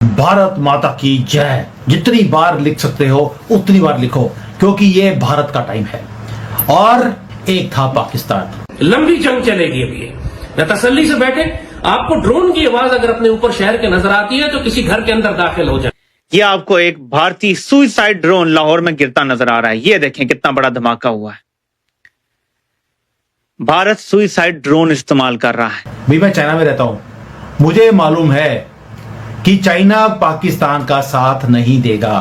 भारत माता की जय। जितनी बार लिख सकते हो उतनी बार लिखो, क्योंकि ये भारत का टाइम है और एक था पाकिस्तान। लंबी जंग चलेगी अभी ये। तसल्ली से बैठे, आपको ड्रोन की आवाज अगर अपने ऊपर शहर के नजर आती है तो किसी घर के अंदर दाखिल हो जाए। ये आपको एक भारतीय सुइसाइड ड्रोन लाहौर में गिरता नजर आ रहा है। ये देखें कितना बड़ा धमाका हुआ है। भारत सुइसाइड ड्रोन इस्तेमाल कर रहा है। भी मैं चाइना में रहता हूं, मुझे मालूम है कि चाइना पाकिस्तान का साथ नहीं देगा।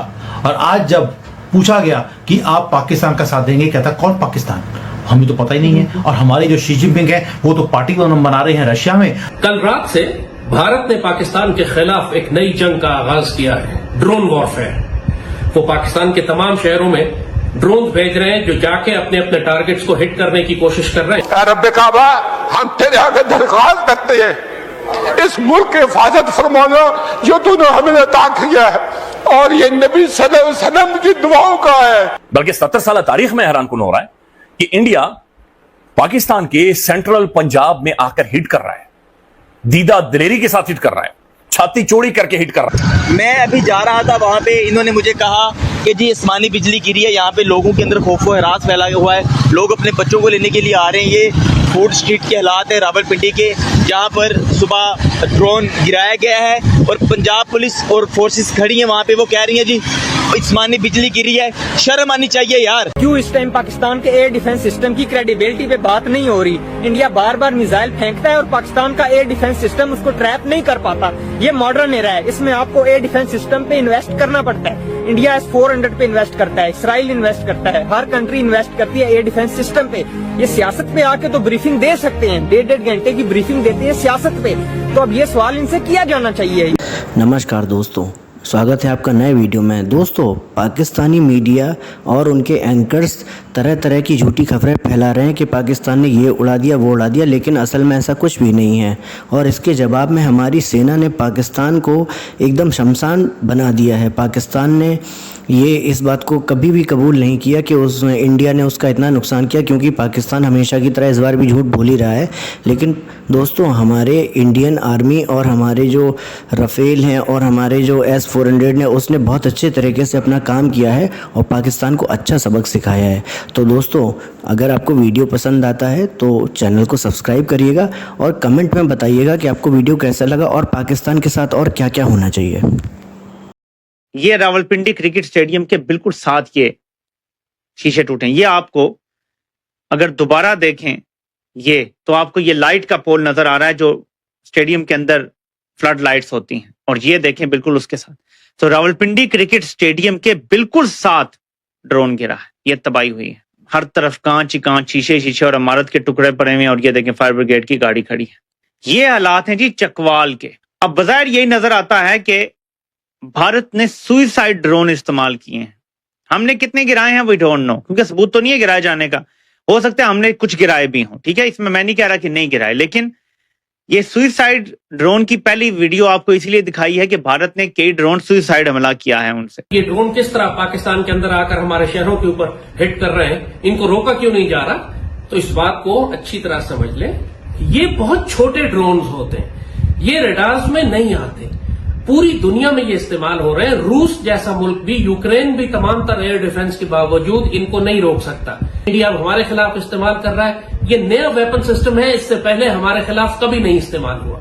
और आज जब पूछा गया कि आप पाकिस्तान का साथ देंगे, कहता कौन पाकिस्तान, हमें तो पता ही नहीं है। और हमारे जो शी जिनपिंग है वो तो पार्टी बना रहे हैं रशिया में। कल रात से भारत ने पाकिस्तान के खिलाफ एक नई जंग का आगाज किया है, ड्रोन वॉरफेयर। वो पाकिस्तान के तमाम शहरों में ड्रोन भेज रहे हैं जो जाके अपने अपने टारगेट्स को हिट करने की कोशिश कर रहे हैं। रब्बे काबा, हम तेरे आगे दरख्वास्त करते हैं, इस मुल्क की हिफाजत फरमाना जो तूने हमें अता किया है, और ये नबी सल्लल्लाहु अलैहि वसल्लम की दुआओं का है। बल्कि 70 साल तारीख में हैरान कुन हो रहा है कि इंडिया पाकिस्तान के सेंट्रल पंजाब में आकर हिट कर रहा है, दीदा दिलेरी के साथ हिट कर रहा है, छाती चौड़ी करके हिट कर रहा है। मैं अभी जा रहा था वहाँ पे, इन्होंने मुझे कहा कि जी आसमानी बिजली गिरी है, यहाँ पे लोगों के अंदर खौफ व हरास फैला हुआ है, लोग अपने बच्चों को लेने के लिए आ रहे हैं। ये फूड स्ट्रीट के हालात है रावलपिंडी के, जहाँ पर सुबह ड्रोन गिराया गया है और पंजाब पुलिस और फोर्सेस खड़ी हैं वहाँ पे, वो कह रही हैं जी आसमानी बिजली गिरी है। शर्म आनी चाहिए यार। क्यों इस टाइम पाकिस्तान के एयर डिफेंस सिस्टम की क्रेडिबिलिटी पे बात नहीं हो रही? इंडिया बार बार मिसाइल फेंकता है और पाकिस्तान का एयर डिफेंस सिस्टम उसको ट्रैप नहीं कर पाता। ये मॉडर्न एरा है, इसमें आपको एयर डिफेंस सिस्टम पे इन्वेस्ट करना पड़ता है। इंडिया S-400 पे इन्वेस्ट करता है, इसराइल इन्वेस्ट करता है, हर कंट्री इन्वेस्ट करती है एयर डिफेंस सिस्टम पे। ये सियासत पे आके तो ब्रीफिंग दे सकते हैं, 1.5 घंटे की ब्रीफिंग देते हैं सियासत पे। तो अब ये सवाल इनसे किया जाना चाहिए। नमस्कार दोस्तों, स्वागत है आपका नए वीडियो में। दोस्तों, पाकिस्तानी मीडिया और उनके एंकर्स तरह तरह की झूठी खबरें फैला रहे हैं कि पाकिस्तान ने ये उड़ा दिया वो उड़ा दिया, लेकिन असल में ऐसा कुछ भी नहीं है। और इसके जवाब में हमारी सेना ने पाकिस्तान को एकदम शमशान बना दिया है। पाकिस्तान ने ये इस बात को कभी भी कबूल नहीं किया कि इंडिया ने उसका इतना नुकसान किया, क्योंकि पाकिस्तान हमेशा की तरह इस बार भी झूठ बोल ही रहा है। लेकिन दोस्तों, हमारे इंडियन आर्मी और हमारे जो राफेल हैं और हमारे जो S-400 ने, उसने बहुत अच्छे तरीके से अपना काम किया है और पाकिस्तान को अच्छा सबक सिखाया है। तो दोस्तों, अगर आपको वीडियो पसंद आता है तो चैनल को सब्सक्राइब करिएगा और कमेंट में बताइएगा कि आपको वीडियो कैसा लगा और पाकिस्तान के साथ और क्या क्या होना चाहिए। ये रावलपिंडी क्रिकेट स्टेडियम के बिल्कुल साथ ये शीशे टूटे। ये आपको अगर दोबारा देखें ये, तो आपको ये लाइट का पोल नजर आ रहा है जो स्टेडियम के अंदर फ्लड लाइट्स होती हैं, और ये देखें बिल्कुल उसके साथ। तो रावलपिंडी क्रिकेट स्टेडियम के बिल्कुल साथ ड्रोन गिरा है। ये तबाही हुई है, हर तरफ कांच ही कांच, शीशे शीशे और इमारत के टुकड़े पड़े हुए हैं। और ये देखें फायर ब्रिगेड की गाड़ी खड़ी है। ये हालात हैं जी चकवाल के। अब बज़ाहिर यही नजर आता है कि भारत ने सुइसाइड ड्रोन इस्तेमाल किए हैं। हमने कितने गिराए हैं वी डोंट नो, क्योंकि सबूत तो नहीं है गिराए जाने का। हो सकता है हमने कुछ गिराए भी हों, ठीक है, इसमें मैं नहीं कह रहा कि नहीं गिराए। लेकिन ये सुइसाइड ड्रोन की पहली वीडियो आपको इसलिए दिखाई है कि भारत ने कई ड्रोन सुइसाइड हमला किया है उनसे। ये ड्रोन किस तरह पाकिस्तान के अंदर आकर हमारे शहरों के ऊपर हिट कर रहे हैं, इनको रोका क्यों नहीं जा रहा? तो इस बात को अच्छी तरह समझ लें, ये बहुत छोटे ड्रोन होते हैं, ये रडार्स में नहीं आते। पूरी दुनिया में ये इस्तेमाल हो रहे हैं। रूस जैसा मुल्क भी, यूक्रेन भी तमाम तरह एयर डिफेंस के बावजूद इनको नहीं रोक सकता। इंडिया हमारे खिलाफ इस्तेमाल कर रहा है। ये नया वेपन सिस्टम है, इससे पहले हमारे खिलाफ कभी नहीं इस्तेमाल हुआ,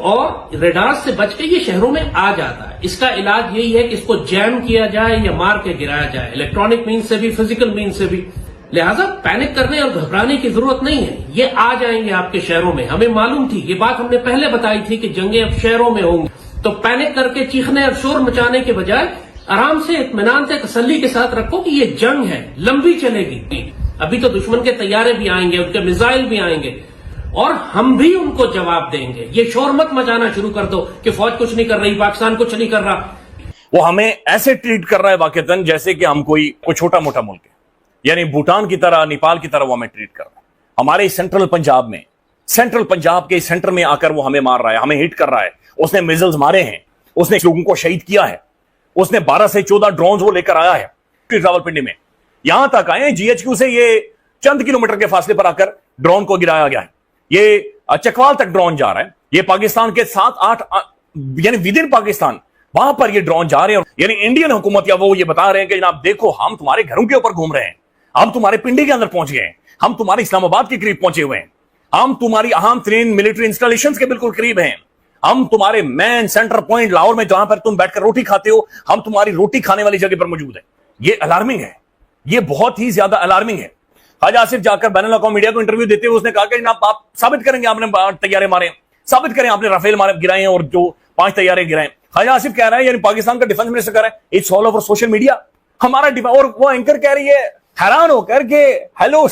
और रडार से बच के ये शहरों में आ जाता है। इसका इलाज यही है कि इसको जैम किया जाए या मार के गिराया जाए, इलेक्ट्रॉनिक मीन से भी, फिजिकल मीन से भी। लिहाजा पैनिक करने और घबराने की जरूरत नहीं है, ये आ जाएंगे आपके शहरों में। हमें मालूम थी, ये बात हमने पहले बताई थी कि जंगें अब शहरों में होंगी। तो पैनिक करके चीखने और शोर मचाने के बजाय आराम से, इत्मीनान से, तसल्ली के साथ रखो कि ये जंग है, लंबी चलेगी। अभी तो दुश्मन के तैयारे भी आएंगे, उनके मिसाइल भी आएंगे, और हम भी उनको जवाब देंगे। ये शोर मत मचाना शुरू कर दो कि फौज कुछ नहीं कर रही, पाकिस्तान कुछ नहीं कर रहा। वो हमें ऐसे ट्रीट कर रहा है वाकईतन जैसे कि हम कोई छोटा मोटा मुल्क है, यानी भूटान की तरह, नेपाल की तरह वो हमें ट्रीट कर रहा है। हमारे सेंट्रल पंजाब में, सेंट्रल पंजाब के सेंटर में आकर वो हमें मार रहा है, हमें हिट कर रहा है। उसने मिसाइल्स मारे हैं, उसने लोगों को शहीद किया है, उसने 12 से 14 ड्रोन वो लेकर आया है रावलपिंडी में। यहां तक आए GHQ से ये चंद किलोमीटर के फासले पर आकर ड्रोन को गिराया गया है। ये चकवाल तक ड्रोन जा रहा है। ये पाकिस्तान के 7-8 यानी विद इन पाकिस्तान वहां पर ये ड्रोन जा रहे हैं, यानी इंडियन हुकूमत या वो ये बता रहे हैं कि जनाब देखो हम तुम्हारे घरों के ऊपर घूम रहे हैं, हम तुम्हारे पिंडी के अंदर पहुंच गए हैं, हम तुम्हारे इस्लामाबाद के करीब पहुंचे हुए हैं, हम तुम्हारी अहम तरीन मिलिट्री इंस्टॉलेशंस के बिल्कुल करीब हैं, हम तुम्हारे मेन सेंटर पॉइंट लाहौर में जहां पर तुम बैठकर रोटी खाते हो, हम तुम्हारी रोटी खाने वाली जगह पर मौजूद है। ये अलार्मिंग है, ये बहुत ही ज्यादा अलार्मिंग है। ख्वाजा आसिफ जाकर बैनुल अक़वामी मीडिया को इंटरव्यू देते हुए उसने कहा कि जनाब आप साबित करेंगे आपने तैयारे मारे, साबित करें आपने राफेल मारे गिराए हैं और जो 5 तैयारे गिराए। ख्वाजा आसिफ कह रहा है, यानी पाकिस्तान का डिफेंस मिनिस्टर कह रहा है it's all over social media, हमारा और वो एंकर कह रही है हैरान होकर के हेलो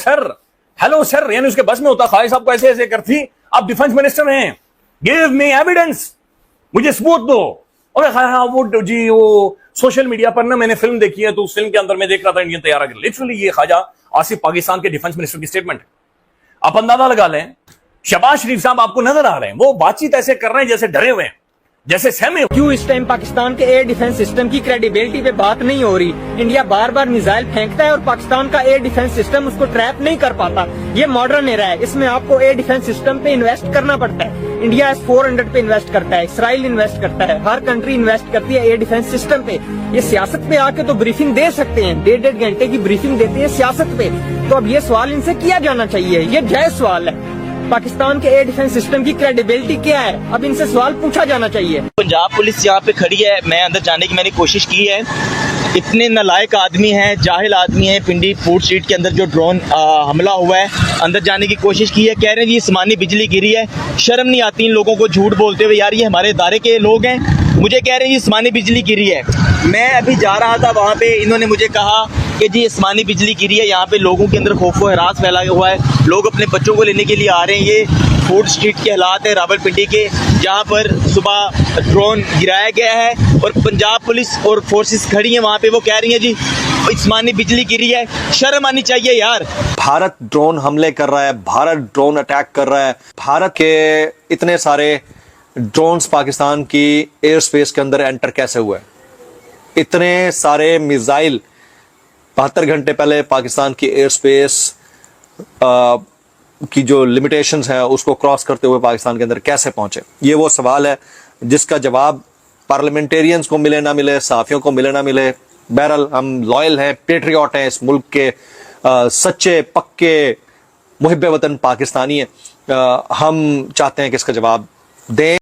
सर, यानी उसके बस में होता ख्वाजा साहब को ऐसे ऐसे करती, आप डिफेंस मिनिस्टर हैं, गिव मी एविडेंस, मुझे सबूत दो। और हाँ वो जी वो सोशल मीडिया पर ना मैंने फिल्म देखी है, तो उस फिल्म के अंदर मैं देख रहा था इंडियन तैयारा गिरा। लिटरली ये ख्वाजा आसिफ पाकिस्तान के डिफेंस मिनिस्टर की स्टेटमेंट है। आप अंदाजा लगा लें, शहबाज शरीफ साहब आपको नजर आ रहे हैं, वो बातचीत ऐसे कर रहे हैं जैसे डरे हुए हैं, जैसे सहमे हुए। क्यों इस टाइम पाकिस्तान के एयर डिफेंस सिस्टम की क्रेडिबिलिटी पे बात नहीं हो रही? इंडिया बार बार मिसाइल फेंकता है और पाकिस्तान का एयर डिफेंस सिस्टम उसको ट्रैप नहीं कर पाता। ये मॉडर्न एरा है, इसमें आपको एयर डिफेंस सिस्टम पे इन्वेस्ट करना पड़ता है। इंडिया S-400 पे इन्वेस्ट करता है, इसराइल इन्वेस्ट करता है, हर कंट्री इन्वेस्ट करती है एयर डिफेंस सिस्टम पे। ये सियासत पे आके तो ब्रीफिंग दे सकते हैं, 1.5 घंटे की ब्रीफिंग देते हैं सियासत पे। तो अब ये सवाल इनसे किया जाना चाहिए, ये जायज सवाल है। पाकिस्तान के एयर डिफेंस सिस्टम की क्रेडिबिलिटी क्या है, अब इनसे सवाल पूछा जाना चाहिए। पंजाब पुलिस यहाँ पे खड़ी है, मैं अंदर जाने की मैंने कोशिश की है, इतने नालायक आदमी हैं, जाहिल आदमी हैं। पिंडी फूड स्ट्रीट के अंदर जो ड्रोन हमला हुआ है, अंदर जाने की कोशिश की है, कह रहे हैं जी आसमानी बिजली गिरी है। शर्म नहीं आती इन लोगों को झूठ बोलते हुए, यार ये हमारे इदारे के लोग हैं, मुझे कह रहे हैं जी आसमानी बिजली गिरी है। मैं अभी जा रहा था वहाँ पे, इन्होंने मुझे कहा कि जी आसमानी बिजली गिरी है, यहाँ पे लोगों के अंदर खौफ व हरास फैला हुआ है, लोग अपने बच्चों को लेने के लिए आ रहे हैं। ये फूड स्ट्रीट के हालात है रावलपिंडी के, जहाँ पर सुबह ड्रोन गिराया गया है और पंजाब पुलिस और फोर्सेस खड़ी हैं वहाँ पे, वो कह रही हैं जी आसमानी बिजली गिरी है। शर्म आनी चाहिए यार। भारत ड्रोन हमले कर रहा है, भारत ड्रोन अटैक कर रहा है, भारत के इतने सारे ड्रोन्स पाकिस्तान की एयर स्पेस के अंदर एंटर कैसे हुए? इतने सारे मिसाइल 72 घंटे पहले पाकिस्तान की एयर स्पेस की जो लिमिटेशंस है उसको क्रॉस करते हुए पाकिस्तान के अंदर कैसे पहुंचे? ये वो सवाल है जिसका जवाब पार्लियामेंटेरियंस को मिले ना मिले, सहाफियों को मिले ना मिले। बहरहाल हम लॉयल हैं, पेट्रियट हैं, इस मुल्क के सच्चे पक्के मुहिब्बे वतन पाकिस्तानी हैं। हम चाहते हैं कि इसका जवाब दें।